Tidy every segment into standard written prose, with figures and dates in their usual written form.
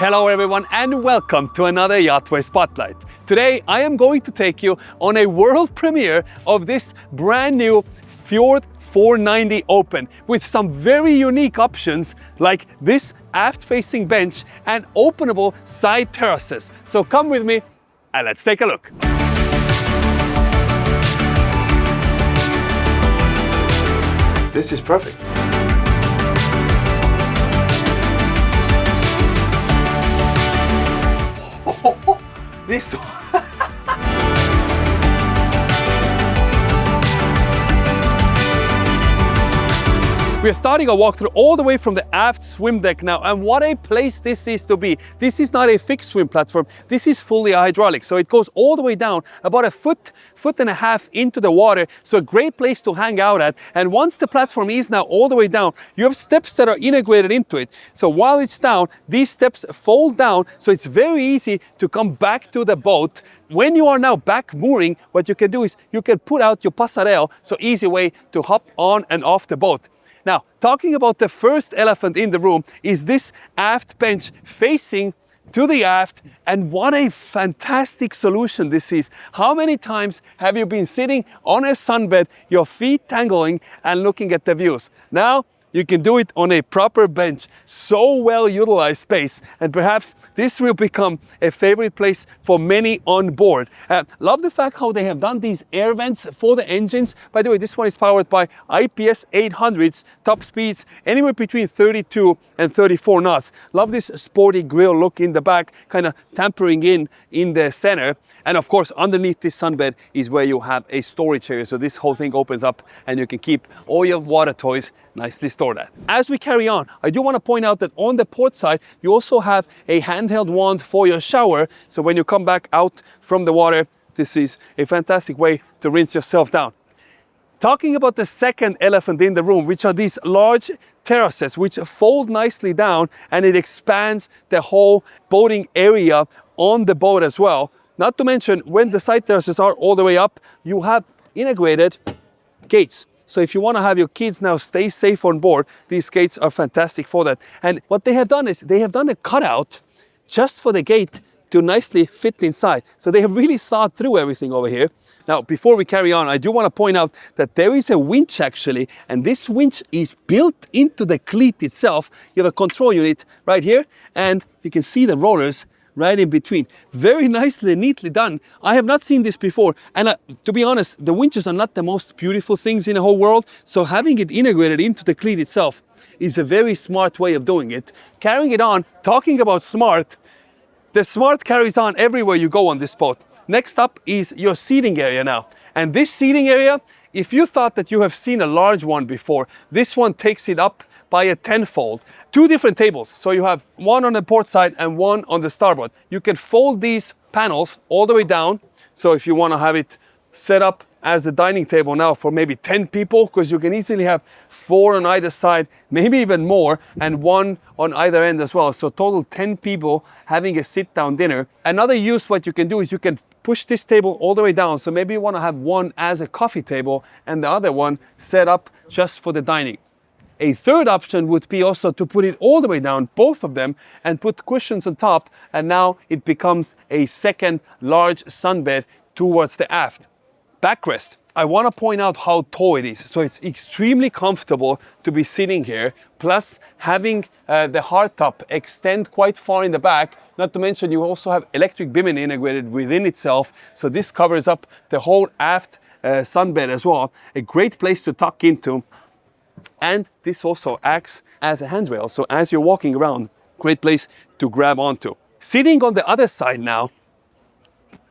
Hello everyone and welcome to another YachtWay Spotlight. Today I am going to take you on a world premiere of this brand new Fjord 490 Open with some very unique options like this aft-facing bench and openable side terraces. So come with me and let's take a look. This is perfect. This We are starting a walkthrough all the way from the aft swim deck now, and what a place this is to be. This is not a fixed swim platform, this is fully hydraulic, so it goes all the way down about a foot and a half into the water, so a great place to hang out at. And once the platform is now all the way down, you have steps that are integrated into it. So while it's down, these steps fold down, so it's very easy to come back to the boat. When you are now back mooring, what you can do is you can put out your passerelle, so easy way to hop on and off the boat. Now, talking about the first elephant in the room is this aft bench facing to the aft, and what a fantastic solution this is. How many times have you been sitting on a sunbed, your feet tangling and looking at the views? Now, you can do it on a proper bench, so well utilized space, and perhaps this will become a favorite place for many on board. Love the fact how they have done these air vents for the engines. By the way, this one is powered by IPS 800s, top speeds anywhere between 32 and 34 knots. Love this sporty grille look in the back, kind of tampering in the center. And of course, underneath this sunbed is where you have a storage area. So this whole thing opens up and you can keep all your water toys nicely stored at. As we carry on, I do want to point out that on the port side, you also have a handheld wand for your shower. So when you come back out from the water, this is a fantastic way to rinse yourself down. Talking about the second elephant in the room, which are these large terraces, which fold nicely down, and it expands the whole boating area on the boat as well. Not to mention, when the side terraces are all the way up, you have integrated gates. So if you want to have your kids now stay safe on board, these gates are fantastic for that. And what they have done is they have done a cutout just for the gate to nicely fit inside. So they have really thought through everything over here. Now, before we carry on, I do want to point out that there is a winch actually, and this winch is built into the cleat itself. You have a control unit right here, and you can see the rollers right in between. Very nicely, neatly done. I have not seen this before, and to be honest, the winches are not the most beautiful things in the whole world, so having it integrated into the cleat itself is a very smart way of doing it. Carrying it on, talking about smart, the smart carries on everywhere you go on this boat. Next up is your seating area now, and this seating area, if you thought that you have seen a large one before, this one takes it up by a tenfold. Two different tables, so you have one on the port side and one on the starboard. You can fold these panels all the way down, so if you want to have it set up as a dining table now for maybe 10 people, because you can easily have 4 on either side, maybe even more, and 1 on either end as well. So total 10 people having a sit-down dinner. Another use what you can do is you can push this table all the way down, so maybe you want to have one as a coffee table and the other one set up just for the dining. A third option would be also to put it all the way down, both of them, and put cushions on top, and now it becomes a second large sunbed towards the aft. Backrest. I want to point out how tall it is. So it's extremely comfortable to be sitting here, plus having the hardtop extend quite far in the back. Not to mention you also have electric bimming integrated within itself, so this covers up the whole aft sunbed as well. A great place to tuck into. And this also acts as a handrail, so as you're walking around, great place to grab onto. Sitting on the other side now,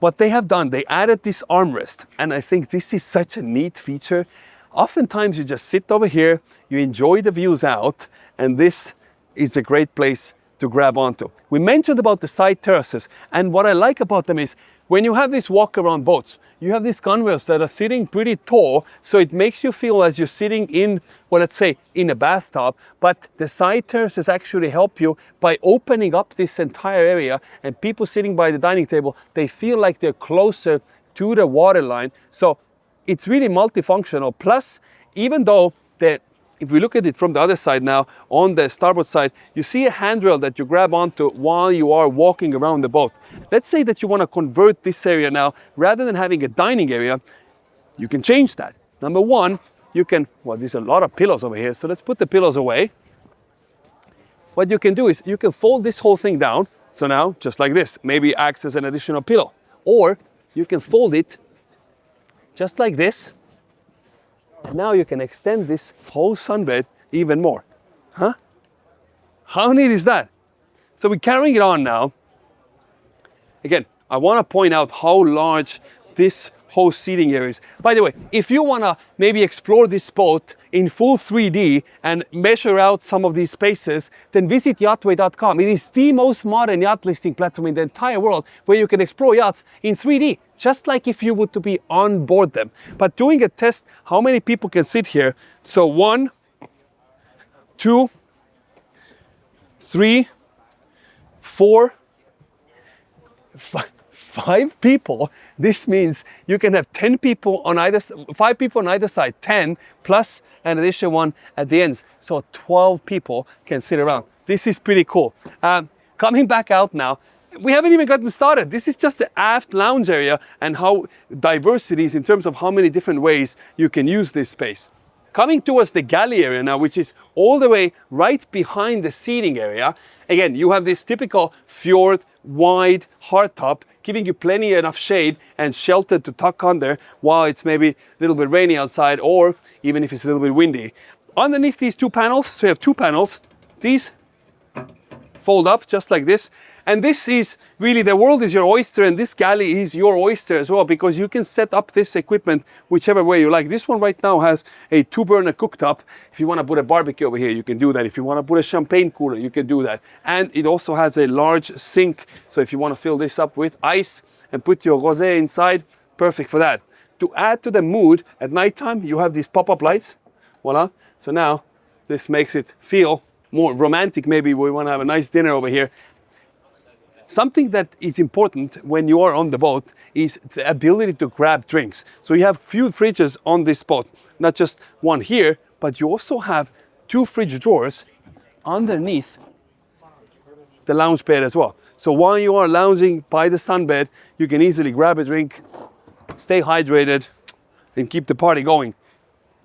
what they have done, they added this armrest, and I think this is such a neat feature. Oftentimes you just sit over here, you enjoy the views out, and this is a great place to grab onto. We mentioned about the side terraces, and what I like about them is when you have these walk-around boats, you have these gunwales that are sitting pretty tall, so it makes you feel as you're sitting in, well, let's say, in a bathtub, but the side terraces actually help you by opening up this entire area, and people sitting by the dining table, they feel like they're closer to the water line, so it's really multifunctional. Plus, even though the if we look at it from the other side now, on the starboard side, you see a handrail that you grab onto while you are walking around the boat. Let's say that you want to convert this area now, rather than having a dining area, you can change that. Number one, you can, well, there's a lot of pillows over here, so let's put the pillows away. What you can do is you can fold this whole thing down. So now, just like this, maybe acts as an additional pillow. Or you can fold it just like this. And now you can extend this whole sunbed even more. Huh? How neat is that? So we're carrying it on now. Again, I want to point out how large this whole seating area is. By the way, if you want to maybe explore this boat in full 3D and measure out some of these spaces, then visit yachtway.com. It is the most modern yacht listing platform in the entire world, where you can explore yachts in 3D, just like if you would to be on board them. But doing a test, how many people can sit here? So 1, 2, 3, 4, 5 people. This means you can have 10 people on either, 5 people on either side, 10 plus an additional one at the ends. So 12 people can sit around. This is pretty cool. Coming back out now, we haven't even gotten started. This is just the aft lounge area and how diverse it is in terms of how many different ways you can use this space. Coming towards the galley area now, which is all the way right behind the seating area. Again, you have this typical Fjord wide hardtop, giving you plenty enough shade and shelter to tuck under while it's maybe a little bit rainy outside, or even if it's a little bit windy. Underneath these 2 panels, so you have 2 panels, these fold up just like this. And this is really, the world is your oyster, and this galley is your oyster as well, because you can set up this equipment whichever way you like. This one right now has a 2-burner cooktop. If you want to put a barbecue over here, you can do that. If you want to put a champagne cooler, you can do that. And it also has a large sink. So if you want to fill this up with ice and put your rosé inside, perfect for that. To add to the mood at nighttime, you have these pop-up lights. Voila. So now this makes it feel more romantic. Maybe we want to have a nice dinner over here. Something that is important when you are on the boat is the ability to grab drinks. So you have few fridges on this boat, not just one here, but you also have 2 fridge drawers underneath the lounge bed as well. So while you are lounging by the sunbed, you can easily grab a drink, stay hydrated, and keep the party going.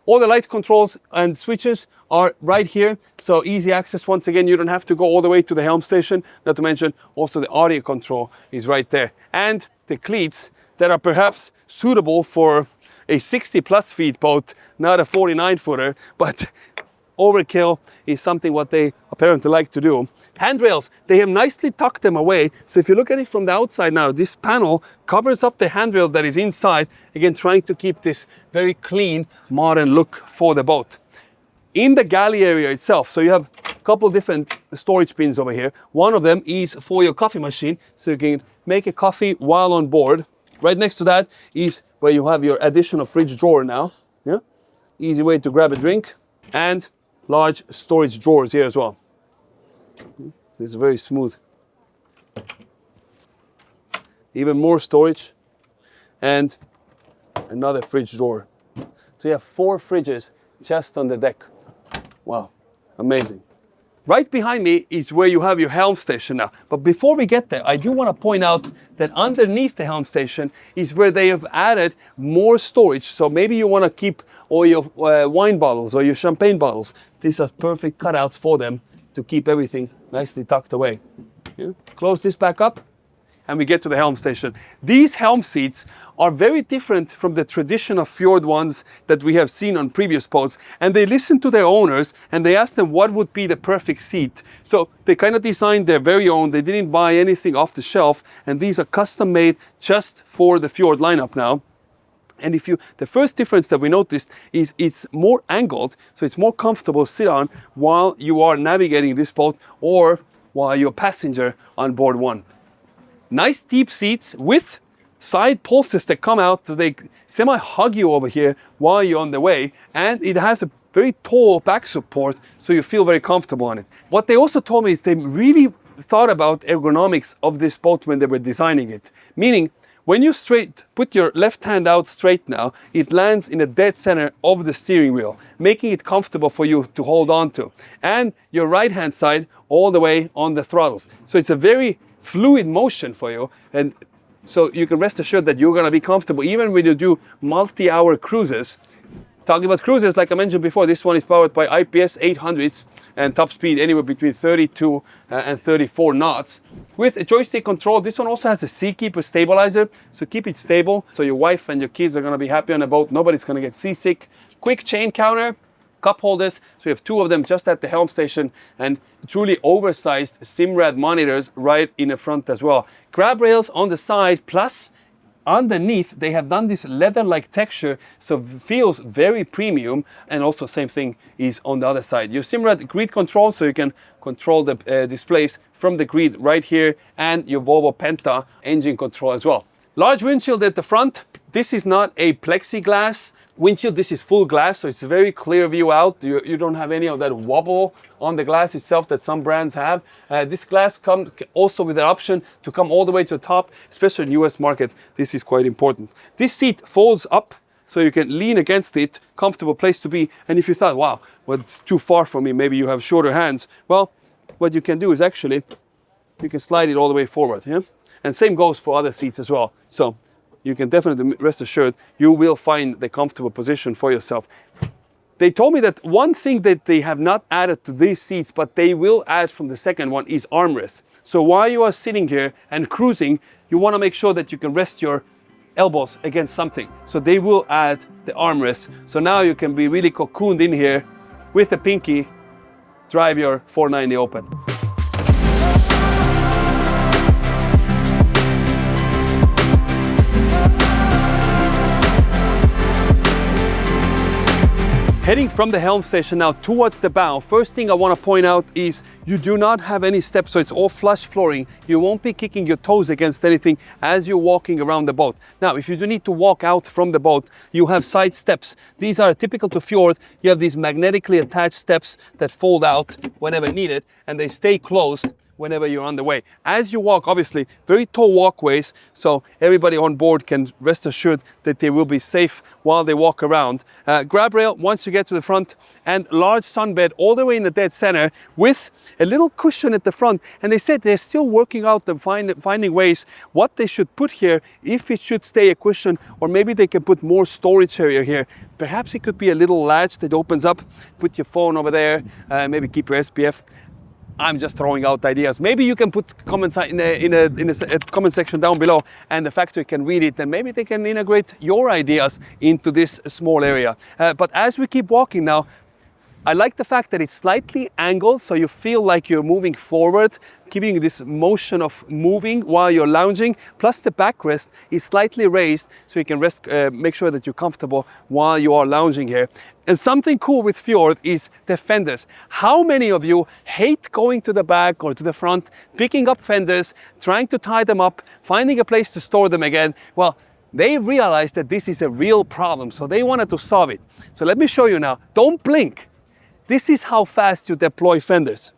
All the light controls and switches are right here, so easy access. Once again, you don't have to go all the way to the helm station, not to mention also the audio control is right there. And the cleats that are perhaps suitable for a 60+ feet boat, not a 49-footer, but overkill is something what they apparently like to do. Handrails, they have nicely tucked them away. So if you look at it from the outside now, this panel covers up the handrail that is inside, again trying to keep this very clean, modern look for the boat. In the galley area itself, so you have a couple different storage bins over here. One of them is for your coffee machine, so you can make a coffee while on board. Right next to that is where you have your additional fridge drawer now. Yeah? Easy way to grab a drink. And large storage drawers here as well. This is very smooth. Even more storage and another fridge drawer. So you have 4 fridges just on the deck. Wow, amazing. Right behind me is where you have your helm station now. But before we get there, I do want to point out that underneath the helm station is where they have added more storage. So maybe you want to keep all your wine bottles or your champagne bottles. These are perfect cutouts for them to keep everything nicely tucked away. Yeah. Close this back up and we get to the helm station. These helm seats are very different from the traditional Fjord ones that we have seen on previous boats, and they listen to their owners and they ask them what would be the perfect seat. So they kind of designed their very own. They didn't buy anything off the shelf, and these are custom made just for the Fjord lineup now. And the first difference that we noticed is it's more angled, so it's more comfortable to sit on while you are navigating this boat or while you're a passenger on board one. Nice deep seats with side bolsters that come out, so they semi-hug you over here while you're on the way, and it has a very tall back support, so you feel very comfortable on it. What they also told me is they really thought about ergonomics of this boat when they were designing it. Meaning, When you put your left hand out straight now, it lands in the dead center of the steering wheel, making it comfortable for you to hold on to. And your right hand side all the way on the throttles. So it's a very fluid motion for you. And so you can rest assured that you're gonna be comfortable even when you do multi-hour cruises. Talking about cruises, like I mentioned before, this one is powered by IPS 800s and top speed anywhere between 32 and 34 knots. With a joystick control, this one also has a seakeeper stabilizer, so keep it stable, so your wife and your kids are gonna be happy on the boat, nobody's gonna get seasick. Quick chain counter, cup holders, so you have 2 of them just at the helm station, and truly oversized Simrad monitors right in the front as well. Grab rails on the side, plus underneath, they have done this leather-like texture, so it feels very premium, and also same thing is on the other side. Your Simrad grid control, so you can control the displays from the grid right here, and your Volvo Penta engine control as well. Large windshield at the front. This is not a plexiglass windshield, this is full glass, so it's a very clear view out. You don't have any of that wobble on the glass itself that some brands have. This glass comes also with an option to come all the way to the top, especially in the US market. This is quite important. This seat folds up, so you can lean against it, comfortable place to be. And if you thought, wow, well, it's too far for me, maybe you have shorter hands. Well, what you can do is actually, you can slide it all the way forward, yeah? And same goes for other seats as well. So you can definitely rest assured you will find the comfortable position for yourself. They told me that one thing that they have not added to these seats, but they will add from the second one, is armrests. So while you are sitting here and cruising, you want to make sure that you can rest your elbows against something. So they will add the armrests. So now you can be really cocooned in here with the pinky, drive your 490 open. Heading from the helm station now towards the bow, first thing I want to point out is you do not have any steps, so it's all flush flooring. You won't be kicking your toes against anything as you're walking around the boat. Now, if you do need to walk out from the boat, you have side steps. These are typical to Fjord. You have these magnetically attached steps that fold out whenever needed, and they stay closed whenever you're on the way. As you walk, obviously, very tall walkways, so everybody on board can rest assured that they will be safe while they walk around. Grab rail once you get to the front, and large sunbed all the way in the dead center with a little cushion at the front. And they said they're still working out the finding ways what they should put here, if it should stay a cushion, or maybe they can put more storage area here. Perhaps it could be a little latch that opens up, put your phone over there, maybe keep your SPF. I'm just throwing out ideas. Maybe you can put comments in a comment section down below, and the factory can read it, and maybe they can integrate your ideas into this small area. But as we keep walking now, I like the fact that it's slightly angled, so you feel like you're moving forward, giving you this motion of moving while you're lounging. Plus the backrest is slightly raised, so you can make sure that you're comfortable while you are lounging here. And something cool with Fjord is the fenders. How many of you hate going to the back or to the front, picking up fenders, trying to tie them up, finding a place to store them again? Well, they realized that this is a real problem, so they wanted to solve it. So let me show you now. Don't blink. This is how fast you deploy fenders.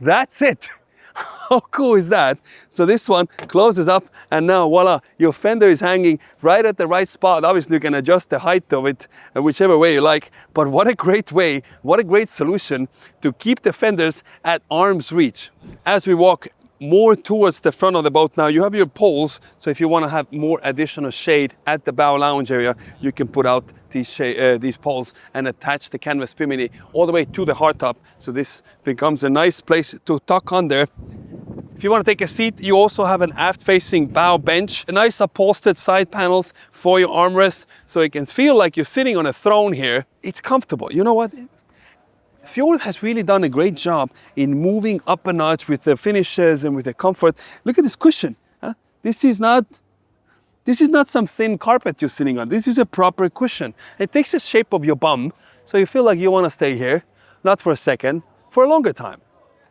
That's it. How cool is that? So this one closes up, and now voila, your fender is hanging right at the right spot. Obviously you can adjust the height of it whichever way you like, but what a great way, what a great solution to keep the fenders at arm's reach. As we walk more towards the front of the boat now, you have your poles, so if you want to have more additional shade at the bow lounge area, you can put out these poles and attach the canvas bimini all the way to the hardtop, so this becomes a nice place to tuck under. If you want to take a seat, you also have an aft-facing bow bench, a nice upholstered side panels for your armrests, so you can feel like you're sitting on a throne here. It's comfortable. You know what? Fjord has really done a great job in moving up a notch with the finishes and with the comfort. Look at this cushion. Huh? This is not some thin carpet you're sitting on. This is a proper cushion. It takes the shape of your bum, so you feel like you want to stay here, not for a second, for a longer time.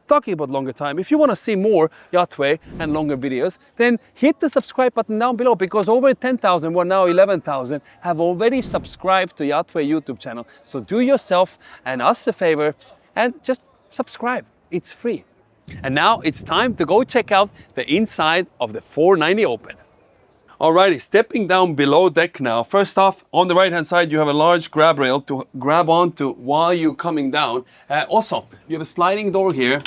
Talking about longer time, if you want to see more YachtWay and longer videos, then hit the subscribe button down below, because over 10,000, we're now 11,000, have already subscribed to YachtWay YouTube channel. So do yourself and us a favor and just subscribe. It's free. And now it's time to go check out the inside of the 490 Open. Alrighty, stepping down below deck now. First off, on the right hand side, you have a large grab rail to grab onto while you're coming down. Also, you have a sliding door here.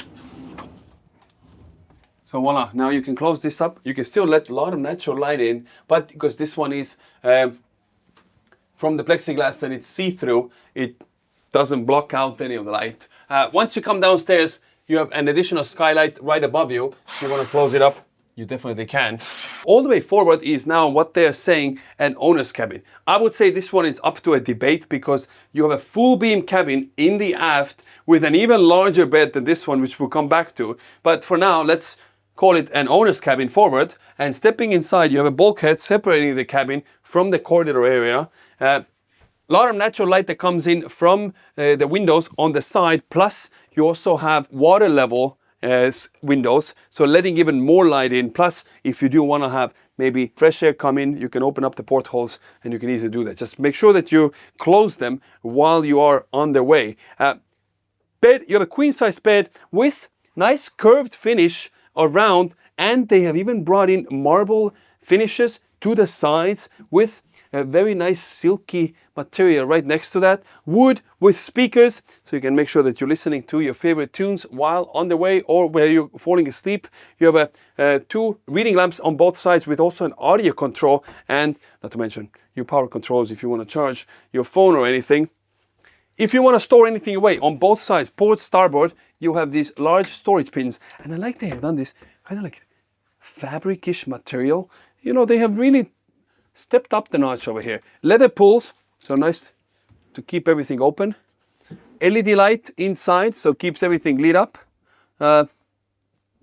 So voila, now you can close this up. You can still let a lot of natural light in, but because this one is from the plexiglass and it's see-through, it doesn't block out any of the light. Once you come downstairs, you have an additional skylight right above you. If you want to close it up, you definitely can. All the way forward is now what they're saying an owner's cabin. I would say this one is up to a debate because you have a full beam cabin in the aft with an even larger bed than this one, which we'll come back to. But for now, let's call it an owner's cabin forward. And stepping inside, you have a bulkhead separating the cabin from the corridor area. A lot of natural light that comes in from the windows on the side. Plus, you also have water level windows, so letting even more light in. Plus, if you do want to have maybe fresh air come in, you can open up the portholes and you can easily do that. Just make sure that you close them while you are on the way. Bed, you have a queen size bed with nice curved finish around, and they have even brought in marble finishes to the sides with a very nice silky material right next to that. Wood with speakers, so you can make sure that you're listening to your favorite tunes while on the way or where you're falling asleep. You have two reading lamps on both sides with also an audio control, and not to mention your power controls if you want to charge your phone or anything. If you want to store anything away, on both sides, port, starboard, you have these large storage pins. And I like they have done this kind of like fabric-ish material. You know, they have really stepped up the notch over here. Leather pulls, so nice to keep everything open. LED light inside, so keeps everything lit up. But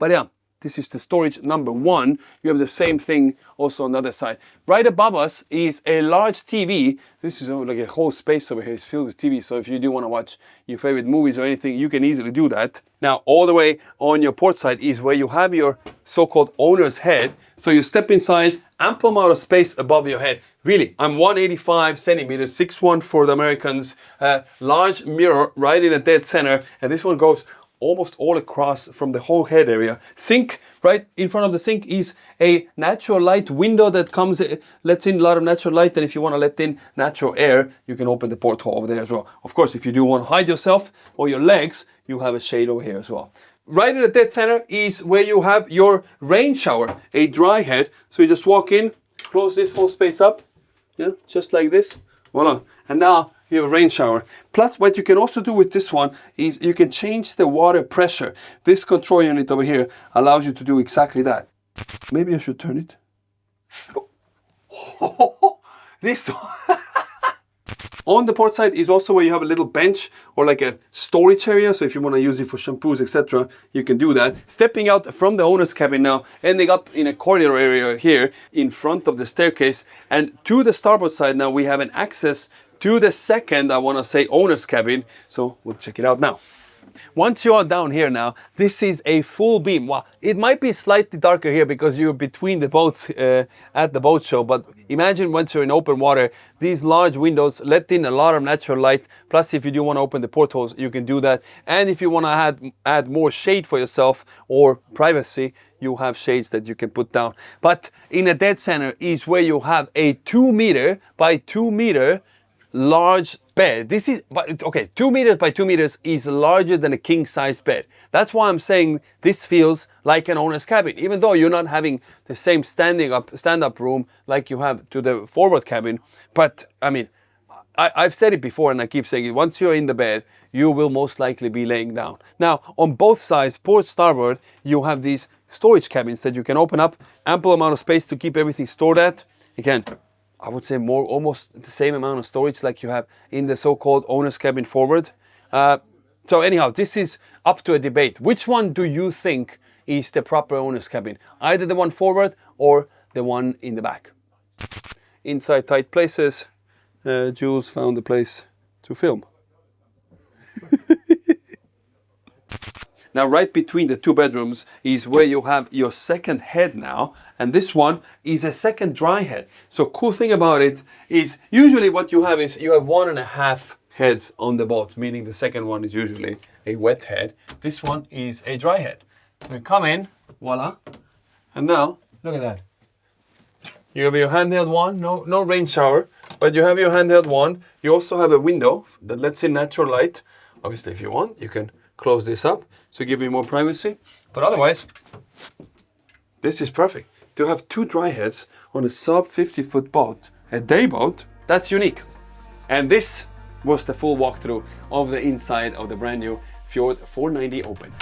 yeah, this is the storage number one. You have the same thing also on the other side. Right above us is a large TV. This is like a whole space over here. It's filled with TV. So if you do want to watch your favorite movies or anything, you can easily do that. Now, all the way on your port side is where you have your so-called owner's head. So you step inside, ample amount of space above your head. Really, I'm 185 centimeters, 6'1" for the Americans. Large mirror right in the dead center. And this one goes almost all across from the whole head area. Sink, right in front of the sink is a natural light window that comes, lets in a lot of natural light. And if you want to let in natural air, you can open the porthole over there as well. Of course, if you do want to hide yourself or your legs, you have a shade over here as well. Right in the dead center is where you have your rain shower, a dry head. So you just walk in, close this whole space up, yeah, just like this. Voila. And now you have a rain shower. Plus, what you can also do with this one is you can change the water pressure. This control unit over here allows you to do exactly that. Maybe I should turn it. This one. On the port side is also where you have a little bench or like a storage area. So if you want to use it for shampoos, etc., you can do that. Stepping out from the owner's cabin now, ending up in a corridor area here in front of the staircase. And to the starboard side now, we have an access to the second, I want to say, owner's cabin. So we'll check it out now. Once you are down here now, this is a full beam. Well, it might be slightly darker here because you're between the boats at the boat show, but imagine once you're in open water, these large windows let in a lot of natural light. Plus, if you do want to open the portholes, you can do that. And if you want to add more shade for yourself or privacy, you have shades that you can put down. But in the dead center is where you have a 2 meter by 2 meter large bed. This is, okay, 2 meters by 2 meters is larger than a king size bed. That's why I'm saying this feels like an owner's cabin, even though you're not having the same stand-up room like you have to the forward cabin. But I mean, I've said it before and I keep saying it, once you're in the bed, you will most likely be laying down. Now, on both sides, port, starboard, you have these storage cabins that you can open up, ample amount of space to keep everything stored at. Again, I would say almost the same amount of storage like you have in the so-called owner's cabin forward. So anyhow, this is up to a debate. Which one do you think is the proper owner's cabin? Either the one forward or the one in the back. Inside tight places, Jules found a place to film. Now, right between the two bedrooms is where you have your second head now. And this one is a second dry head. So cool thing about it is usually what you have is you have 1.5 heads on the boat, meaning the second one is usually a wet head. This one is a dry head. We come in, voila. And now, look at that. You have your handheld wand, no rain shower, but you have your handheld wand. You also have a window that lets in natural light. Obviously, if you want, you can close this up to give you more privacy. But otherwise, this is perfect. To have 2 dry heads on a sub 50-foot boat, a day boat, that's unique. And this was the full walkthrough of the inside of the brand new Fjord 490 Open.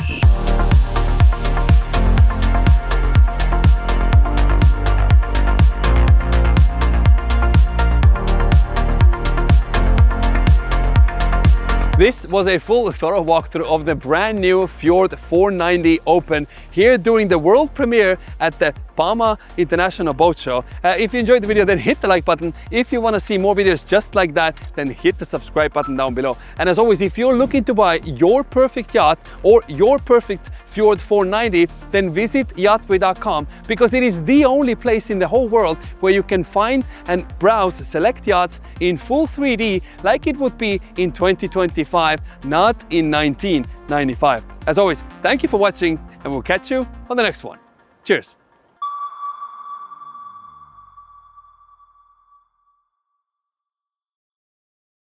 This was a full thorough walkthrough of the brand new Fjord 490 Open here during the world premiere at the Palma International Boat Show. If you enjoyed the video, then hit the like button. If you want to see more videos just like that, then hit the subscribe button down below. And as always, if you're looking to buy your perfect yacht or your perfect Fjord 490, then visit yachtway.com, because it is the only place in the whole world where you can find and browse select yachts in full 3D like it would be in 2025, not in 1995. As always, thank you for watching, and we'll catch you on the next one. Cheers.